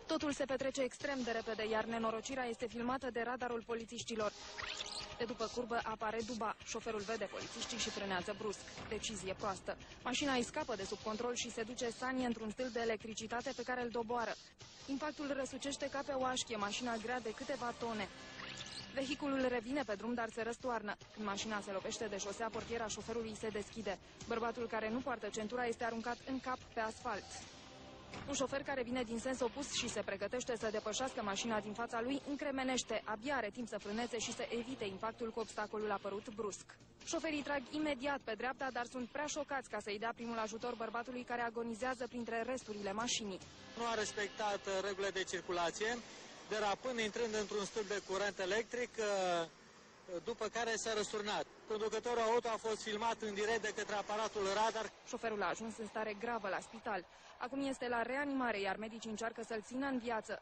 Totul se petrece extrem de repede, iar nenorocirea este filmată de radarul polițiștilor. De după curbă apare Duba. Șoferul vede polițiștii și frânează brusc. Decizie proastă. Mașina îi scapă de sub control și se duce sanie într-un stâlp de electricitate pe care îl doboară. Impactul răsucește ca pe o așchie mașina grea de câteva tone. Vehiculul revine pe drum, dar se răstoarnă. Când mașina se lovește de șosea, portiera șoferului se deschide. Bărbatul care nu poartă centura este aruncat în cap pe asfalt. Un șofer care vine din sens opus și se pregătește să depășească mașina din fața lui, încremenește, abia are timp să frâneze și să evite impactul cu obstacolul apărut brusc. Șoferii trag imediat pe dreapta, dar sunt prea șocați ca să-i dea primul ajutor bărbatului care agonizează printre resturile mașinii. Nu a respectat regulile de circulație, derapând, intrând într-un stâlp de curent electric, după care s-a răsturnat. Conducătorul auto a fost filmat în direct de către aparatul radar. Șoferul a ajuns în stare gravă la spital. Acum este la reanimare, iar medicii încearcă să-l țină în viață.